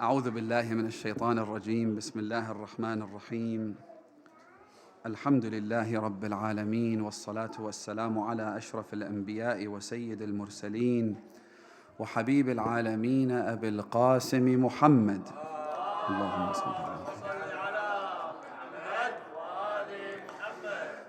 أعوذ بالله من الشيطان الرجيم. بسم الله الرحمن الرحيم. الحمد لله رب العالمين، والصلاة والسلام على أشرف الأنبياء وسيد المرسلين وحبيب العالمين أبي القاسم محمد. اللهم صل على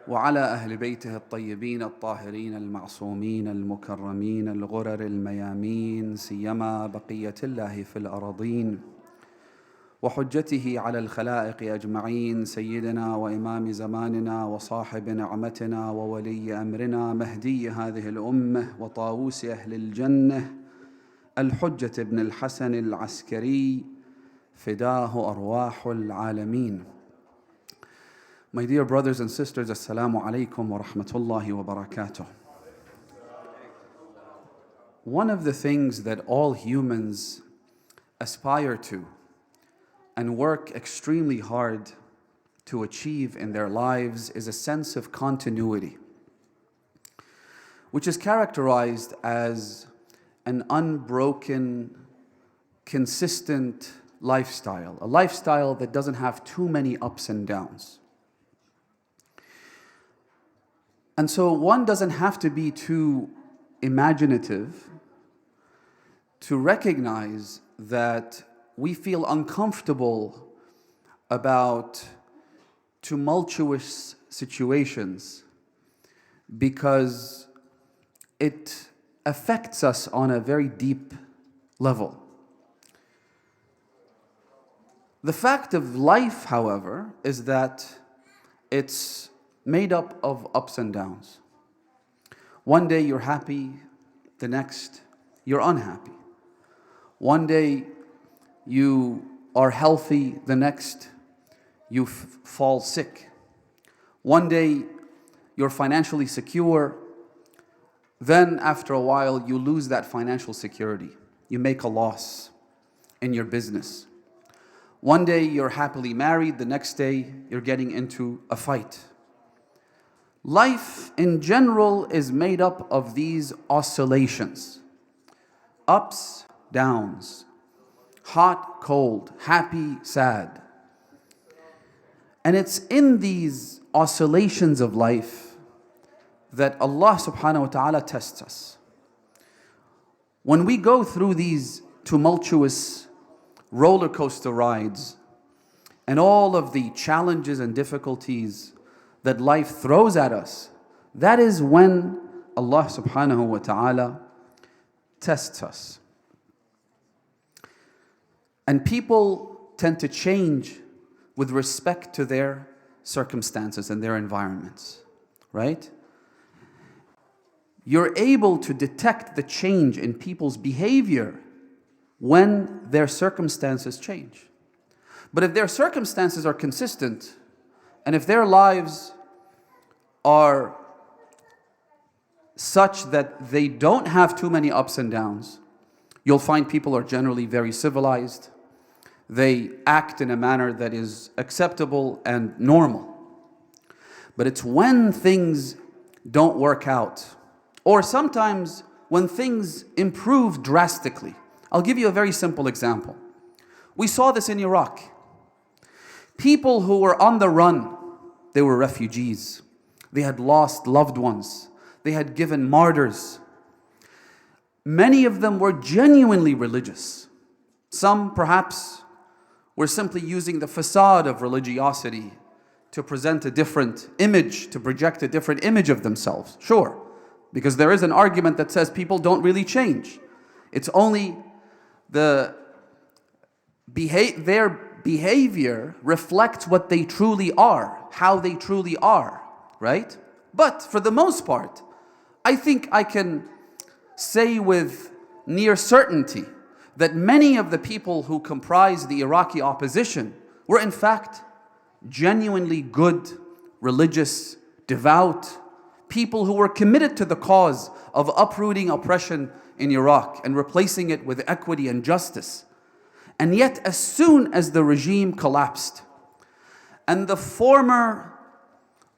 وعلى أهل بيته الطيبين الطاهرين المعصومين المكرمين الغرر الميامين، سيما بقية الله في الأراضين وحجته على الخلائق أجمعين، سيدنا وإمام زماننا وصاحب نعمتنا وولي أمرنا مهدي هذه الأمة وطاووس أهل الجنة الحجة بن الحسن العسكري فداه أرواح العالمين. My dear brothers and sisters, Assalamu alaikum wa rahmatullahi wa barakatuh. One of the things that all humans aspire to and work extremely hard to achieve in their lives is a sense of continuity, which is characterized as an unbroken, consistent lifestyle, a lifestyle that doesn't have too many ups and downs. And so one doesn't have to be too imaginative to recognize that we feel uncomfortable about tumultuous situations because it affects us on a very deep level. The fact of life, however, is that it's made up of ups and downs. One day you're happy, the next you're unhappy. One day you are healthy, the next you fall sick. One day you're financially secure, then after a while you lose that financial security. You make a loss in your business. One day you're happily married, the next day you're getting into a fight. Life in general is made up of these oscillations, ups, downs, hot, cold, happy, sad. And it's in these oscillations of life that Allah subhanahu wa ta'ala tests us. When we go through these tumultuous roller coaster rides and all of the challenges and difficulties that life throws at us, that is when Allah subhanahu wa ta'ala tests us. And people tend to change with respect to their circumstances and their environments, right? You're able to detect the change in people's behavior when their circumstances change. But if their circumstances are consistent, and if their lives are such that they don't have too many ups and downs, you'll find people are generally very civilized. They act in a manner that is acceptable and normal. But it's when things don't work out, or sometimes when things improve drastically. I'll give you a very simple example. We saw this in Iraq. People who were on the run, they were refugees. They had lost loved ones. They had given martyrs. Many of them were genuinely religious. Some perhaps were simply using the facade of religiosity to present a different image, to project a different image of themselves. Sure, because there is an argument that says people don't really change. It's only their behavior reflects what they truly are, how they truly are, right? But for the most part, I think I can say with near certainty that many of the people who comprise the Iraqi opposition were in fact genuinely good, religious, devout people who were committed to the cause of uprooting oppression in Iraq and replacing it with equity and justice. And yet, as soon as the regime collapsed and the former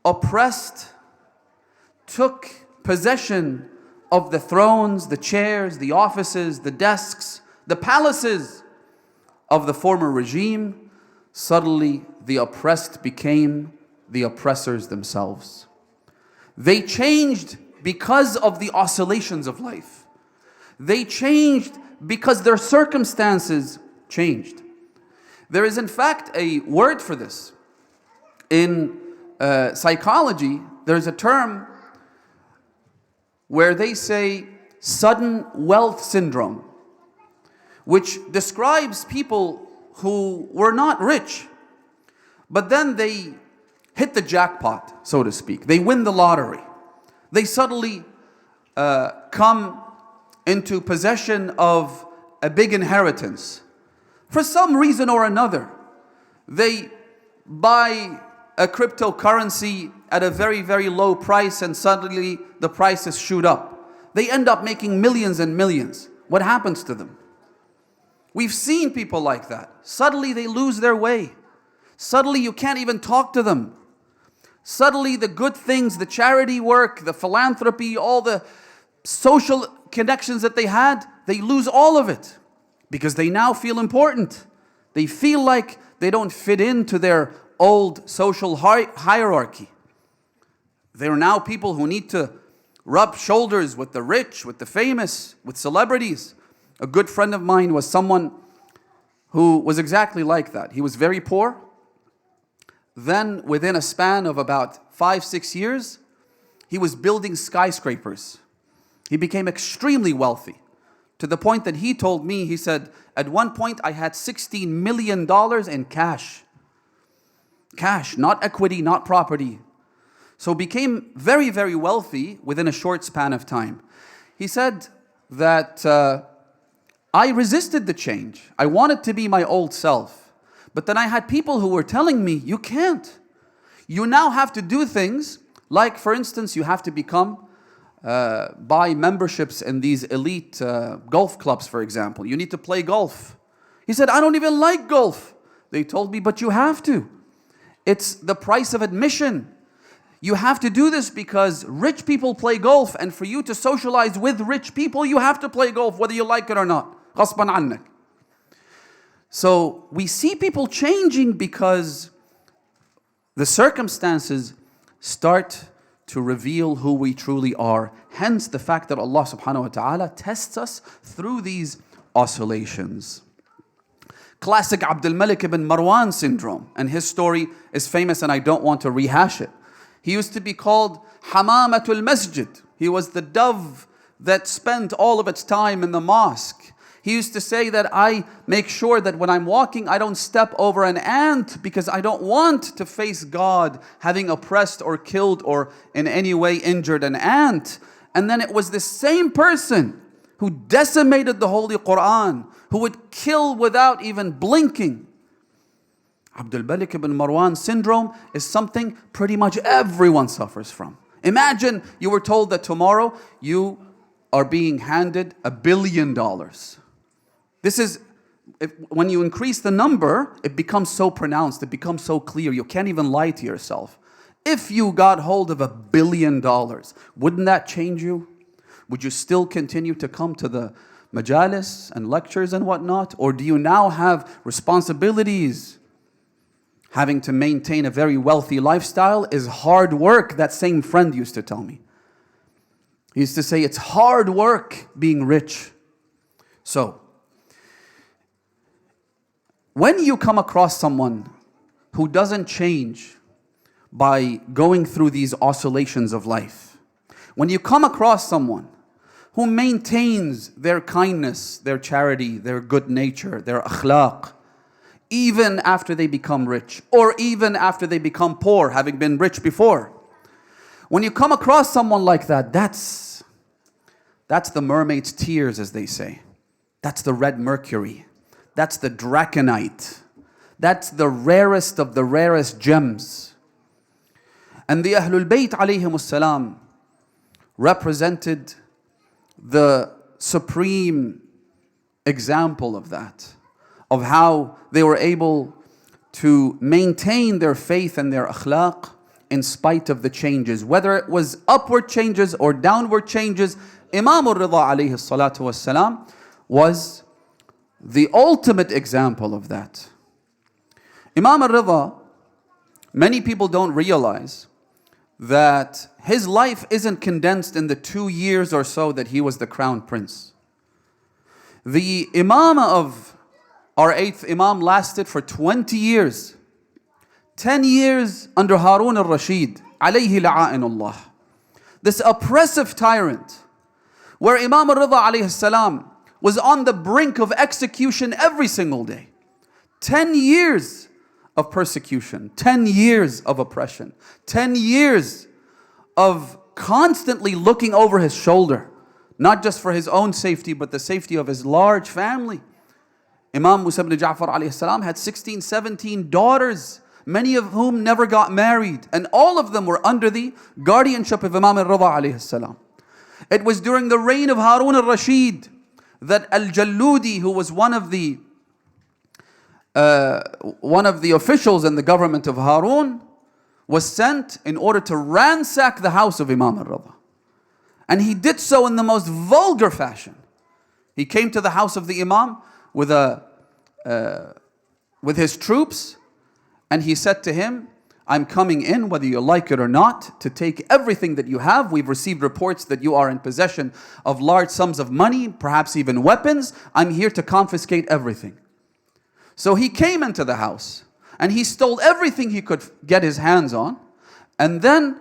oppressed took possession of the thrones, the chairs, the offices, the desks, the palaces of the former regime, suddenly the oppressed became the oppressors themselves. They changed because of the oscillations of life. They changed because their circumstances changed. There is in fact a word for this. In psychology, there's a term where they say sudden wealth syndrome, which describes people who were not rich, but then they hit the jackpot, so to speak. They win the lottery. They suddenly come into possession of a big inheritance. For some reason or another, they buy a cryptocurrency at a very, very low price, and suddenly the prices shoot up. They end up making millions and millions. What happens to them? We've seen people like that. Suddenly they lose their way. Suddenly you can't even talk to them. Suddenly the good things, the charity work, the philanthropy, all the social connections that they had, they lose all of it because they now feel important. They feel like they don't fit into their old social hierarchy. They're now people who need to rub shoulders with the rich, with the famous, with celebrities. A good friend of mine was someone who was exactly like that. He was very poor. Then within a span of about 5-6 years, he was building skyscrapers. He became extremely wealthy, to the point that he told me, he said, at one point I had $16 million in cash. Cash, not equity, not property. So became very, very wealthy within a short span of time. He said that I resisted the change. I wanted to be my old self. But then I had people who were telling me, you can't. You now have to do things like, for instance, you have to buy memberships in these elite golf clubs, for example. You need to play golf. He said, I don't even like golf. They told me, but you have to. It's the price of admission. You have to do this because rich people play golf, and for you to socialize with rich people, you have to play golf, whether you like it or not. غصباً عنك. So we see people changing because the circumstances start to reveal who we truly are. Hence the fact that Allah subhanahu wa ta'ala tests us through these oscillations. Classic Abdul Malik ibn Marwan syndrome, and his story is famous and I don't want to rehash it. He used to be called Hamamatul Masjid. He was the dove that spent all of its time in the mosque. He used to say that I make sure that when I'm walking, I don't step over an ant because I don't want to face God having oppressed or killed or in any way injured an ant. And then it was the same person who decimated the Holy Quran, who would kill without even blinking. Abdul Malik ibn Marwan syndrome is something pretty much everyone suffers from. Imagine you were told that tomorrow you are being handed $1 billion. This is, when you increase the number, it becomes so pronounced, it becomes so clear, you can't even lie to yourself. If you got hold of $1 billion, wouldn't that change you? Would you still continue to come to the majalis and lectures and whatnot? Or do you now have responsibilities? Having to maintain a very wealthy lifestyle is hard work. That same friend used to tell me. He used to say, it's hard work being rich. So, when you come across someone who doesn't change by going through these oscillations of life, when you come across someone who maintains their kindness, their charity, their good nature, their akhlaq, even after they become rich, or even after they become poor, having been rich before. When you come across someone like that, that's the mermaid's tears, as they say. That's the red Mercury. That's the draconite. That's the rarest of the rarest gems. And the Ahlul Bayt alayhimus salam represented the supreme example of that, of how they were able to maintain their faith and their akhlaq in spite of the changes. Whether it was upward changes or downward changes, Imam Al-Redha alayhi salatu wassalam was the ultimate example of that. Imam Al-Redha, many people don't realize that his life isn't condensed in the 2 years or so that he was the crown prince. The imamah of our 8th Imam lasted for 20 years. 10 years under Harun al-Rashid, alayhi la'a'inullah. This oppressive tyrant, where Imam Al-Redha alayhi salam was on the brink of execution every single day. 10 years of persecution, 10 years of oppression, 10 years of constantly looking over his shoulder, not just for his own safety, but the safety of his large family. Imam Musa ibn Ja'far alayhi salam had 16, 17 daughters, many of whom never got married, and all of them were under the guardianship of Imam Al-Redha alayhi salam. It was during the reign of Harun al-Rashid that Al-Jalludi, who was one of the officials in the government of Harun, was sent in order to ransack the house of Imam Al-Redha. And he did so in the most vulgar fashion. He came to the house of the Imam with his troops, and he said to him, I'm coming in, whether you like it or not, to take everything that you have. We've received reports that you are in possession of large sums of money, perhaps even weapons. I'm here to confiscate everything. So he came into the house and he stole everything he could get his hands on. And then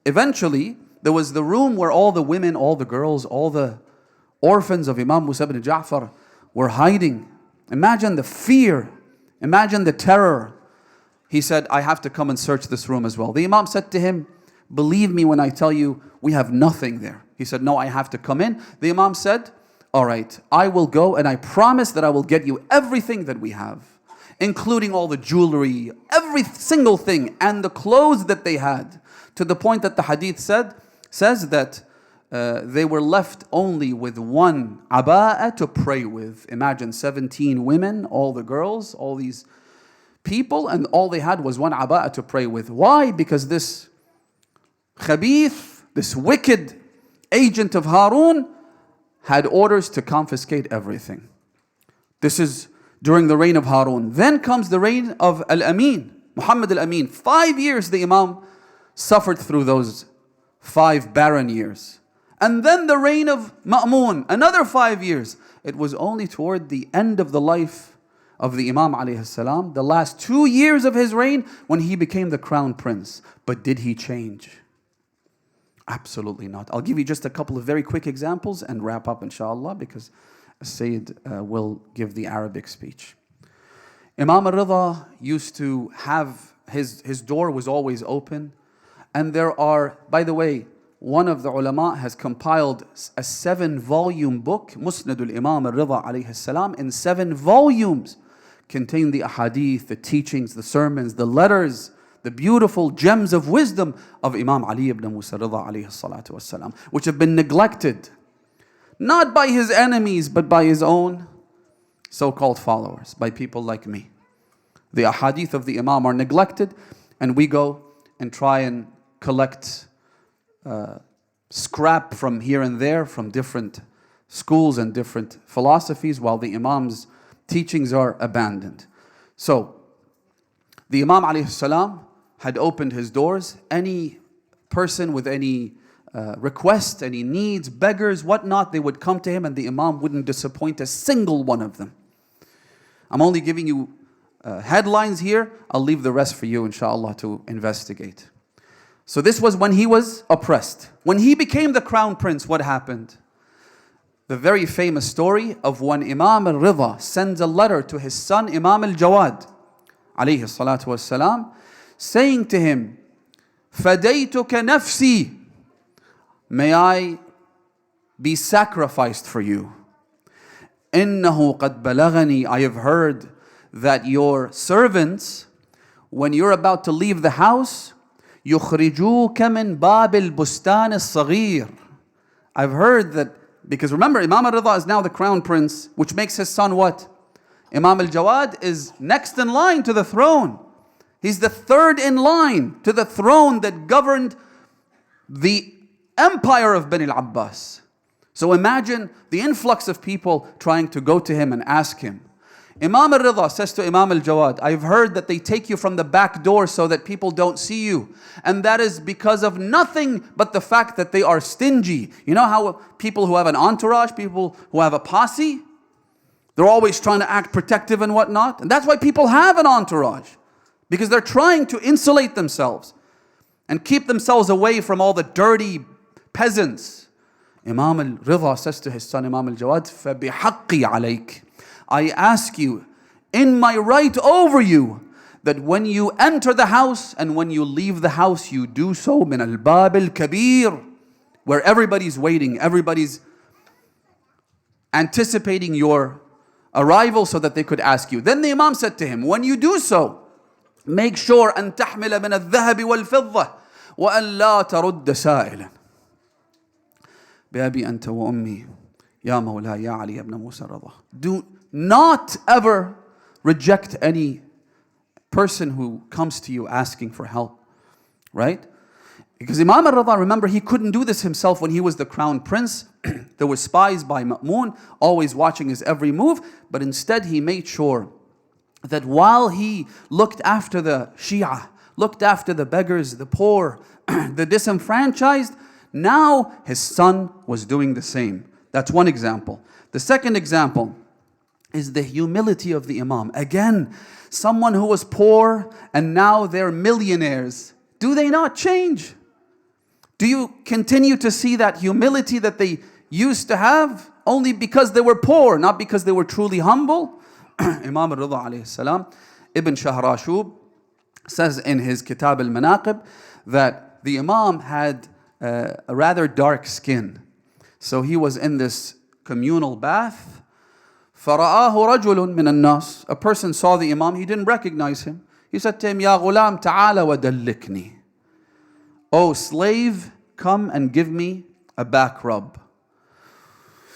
eventually there was the room where all the women, all the girls, all the orphans of Imam Musa ibn Ja'far were hiding. Imagine the fear, imagine the terror. He said, I have to come and search this room as well. The Imam said to him, believe me when I tell you, we have nothing there. He said, no, I have to come in. The Imam said, all right, I will go and I promise that I will get you everything that we have, including all the jewelry, every single thing, and the clothes that they had, to the point that the hadith says that they were left only with one aba'ah to pray with. Imagine 17 women, all the girls, all these people, and all they had was one aba'ah to pray with. Why? Because this khabith, this wicked agent of Harun, had orders to confiscate everything. This is during the reign of Harun. Then comes the reign of Al-Amin, Muhammad Al-Amin. 5 years the Imam suffered through those 5 barren years. And then the reign of Ma'mun, another 5 years. It was only toward the end of the life of the Imam alayhi salam, the last 2 years of his reign, when he became the crown prince. But did he change? Absolutely not. I'll give you just a couple of very quick examples and wrap up inshallah, because Sayyid will give the Arabic speech. Imam Al-Redha used to have, his door was always open. And there are, by the way, one of the ulama has compiled a 7-volume book, Musnad al-Imam Al-Redha alayhi salam, in 7 volumes, contain the ahadith, the teachings, the sermons, the letters, the beautiful gems of wisdom of Imam Ali ibn Musa Ridha alayhi salatu wassalam, which have been neglected, not by his enemies, but by his own so-called followers, by people like me. The ahadith of the Imam are neglected, and we go and try and collect scrap from here and there, from different schools and different philosophies, while the Imam's teachings are abandoned. So, the Imam alayhi salam had opened his doors. Any person with any request, any needs, beggars, whatnot, they would come to him, and the Imam wouldn't disappoint a single one of them. I'm only giving you headlines here. I'll leave the rest for you, inshallah, to investigate. So this was when he was oppressed. When he became the crown prince, what happened? The very famous story of when Imam Al-Redha sends a letter to his son Imam Al-Jawad alayhi salatu wassalam, saying to him, فَدَيْتُكَ نَفْسِي, may I be sacrificed for you. إِنَّهُ قَدْ بَلَغَنِي, I have heard that your servants, when you're about to leave the house, يُخْرِجُوكَ مِنْ بَابِ الْبُسْتَانِ الصَّغِيرِ. I've heard that, because remember, Imam Al-Redha is now the crown prince, which makes his son what? Imam Al-Jawad is next in line to the throne. He's the third in line to the throne that governed the empire of Bani al-Abbas. So imagine the influx of people trying to go to him and ask him. Imam Al-Redha says to Imam Al-Jawad, I've heard that they take you from the back door so that people don't see you. And that is because of nothing but the fact that they are stingy. You know how people who have an entourage, people who have a posse, they're always trying to act protective and whatnot. And that's why people have an entourage. Because they're trying to insulate themselves and keep themselves away from all the dirty peasants. Imam Al-Redha says to his son Imam Al-Jawad, فَبِحَقِّي عَلَيْكَ, I ask you, in my right over you, that when you enter the house and when you leave the house, you do so min al-bab al-kabir, where everybody's waiting, everybody's anticipating your arrival so that they could ask you. Then the Imam said to him, when you do so, make sure أن تحمل من الذهب والفضة وأن لا ترد سائلا. بأبي أنت وأمي يا مولاي يا علي ibn Musa الرضا. Do not ever reject any person who comes to you asking for help, right? Because Imam Al-Redha, remember, he couldn't do this himself when he was the crown prince. There were spies by Ma'mun always watching his every move, but instead he made sure that while he looked after the Shia, looked after the beggars, the poor, the disenfranchised, now his son was doing the same. That's one example. The second example is the humility of the Imam. Again, someone who was poor and now they're millionaires. Do they not change? Do you continue to see that humility that they used to have only because they were poor, not because they were truly humble? Imam Al-Redha alayhi salam, Ibn Shahrashub says in his Kitab al-Manaqib that the Imam had a rather dark skin. So he was in this communal bath. فَرَآهُ رَجُلٌ مِّنَ النَّاسِ. A person saw the Imam, he didn't recognize him. He said to him, يَا غُلَامْ تَعَالَ وَدَلِّكْنِي. Oh slave, come and give me a back rub.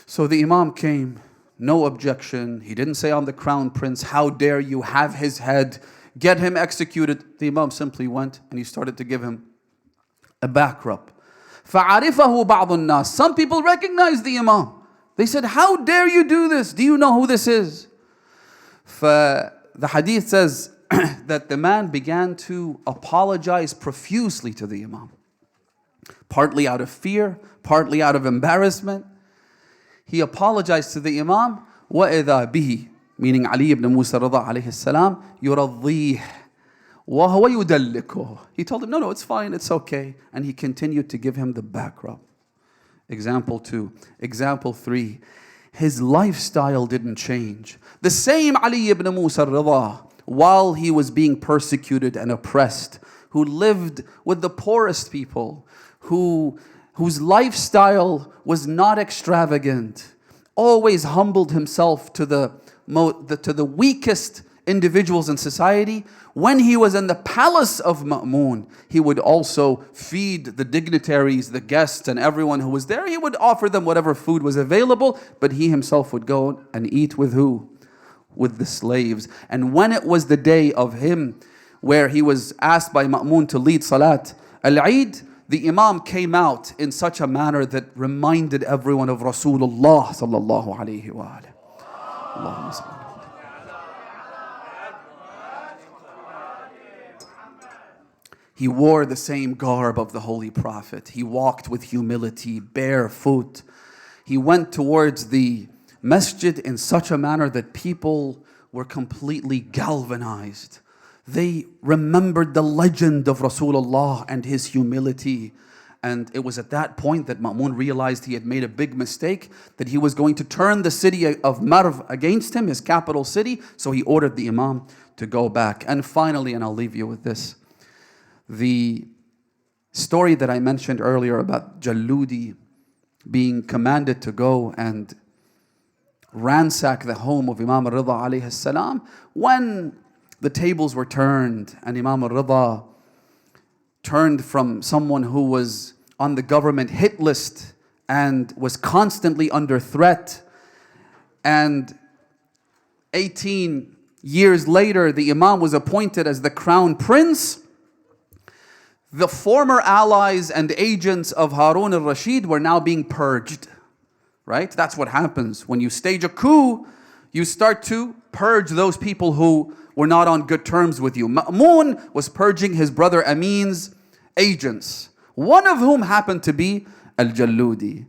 So the Imam came, no objection. He didn't say, I'm the crown prince, how dare you have his head, get him executed. The Imam simply went and he started to give him a back rub. فَعَرِفَهُ بَعْضُ النَّاسِ. Some people recognized the Imam. They said, how dare you do this? Do you know who this is? The hadith says that the man began to apologize profusely to the Imam. Partly out of fear, partly out of embarrassment. He apologized to the Imam. وَإِذَا بِهِ, meaning Ali ibn Musa Rida alayhi salam, يُرَضِّيهِ وَهُوَ يُدَلِّكُهُ. He told him, no, it's fine, it's okay. And he continued to give him the back rub. Example 2. Example 3. His lifestyle didn't change. The same Ali ibn Musa Rida, while he was being persecuted and oppressed, who lived with the poorest people, whose lifestyle was not extravagant, always humbled himself to the weakest individuals in society. When he was in the palace of Ma'mun, he would also feed the dignitaries, the guests, and everyone who was there. He would offer them whatever food was available, but he himself would go and eat with who? With the slaves. And when it was the day of him where he was asked by Ma'mun to lead Salat al-Eid, the Imam came out in such a manner that reminded everyone of Rasulullah sallallahu alayhi wa alayhi. Allahumma salli. He wore the same garb of the Holy Prophet. He walked with humility, barefoot. He went towards the masjid in such a manner that people were completely galvanized. They remembered the legend of Rasulullah and his humility. And it was at that point that Ma'mun realized he had made a big mistake, that he was going to turn the city of Marv against him, his capital city. So he ordered the Imam to go back. And finally, and I'll leave you with this, the story that I mentioned earlier about Jaludi being commanded to go and ransack the home of Imam Al-Redha alayhi salam, when the tables were turned and Imam Al-Redha turned from someone who was on the government hit list and was constantly under threat, and 18 years later the Imam was appointed as the crown prince, the former allies and agents of Harun al-Rashid were now being purged. right? That's what happens. When you stage a coup, you start to purge those people who were not on good terms with you. Ma'mun was purging his brother Amin's agents, one of whom happened to be Al-Jalludi.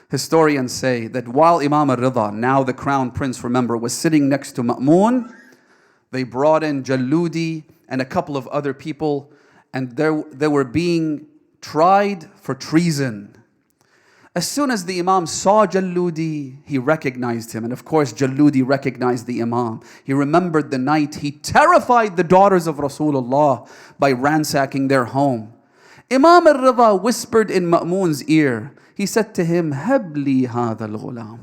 Historians say that while Imam Al-Redha, now the crown prince, remember, was sitting next to Ma'mun, they brought in Jalludi and a couple of other people, and they were being tried for treason. As soon as the Imam saw Jalludi, he recognized him. And of course, Jalludi recognized the Imam. He remembered the night he terrified the daughters of Rasulullah by ransacking their home. Imam al-Redha whispered in Ma'mun's ear. He said to him, "Habli hadha al-ghulam."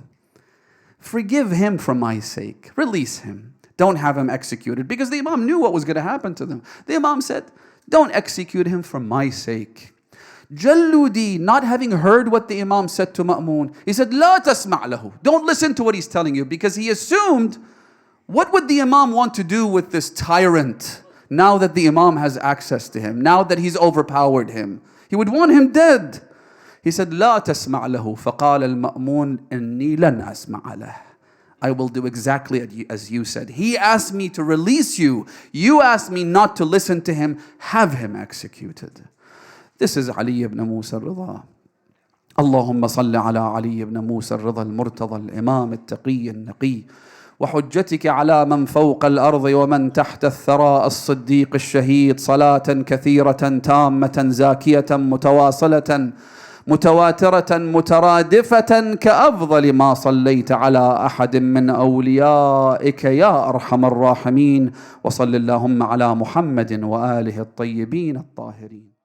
Forgive him for my sake. Release him. Don't have him executed. Because the Imam knew what was going to happen to them. The Imam said, don't execute him for my sake. Jalludi, not having heard what the Imam said to Ma'mun, he said, "La tasma' lahu." Don't listen to what he's telling you, because he assumed, what would the Imam want to do with this tyrant now that the Imam has access to him, now that he's overpowered him? He would want him dead. He said, "La tasma' lahu." فقال المأمون إني لن أسمع له. I will do exactly as you said. He asked me to release you. You asked me not to listen to him. Have him executed. This is Ali ibn Musa al-Redha. اللهم صل على علي بن موسى الرضا المرتضى الإمام التقي النقي وحجتك على من فوق الأرض ومن تحت الثرى الصديق الشهيد صلاة كثيرة تامة زاكية متواصلة متواترة مترادفة كأفضل ما صليت على أحد من أوليائك يا أرحم الراحمين وصل اللهم على محمد وآله الطيبين الطاهرين.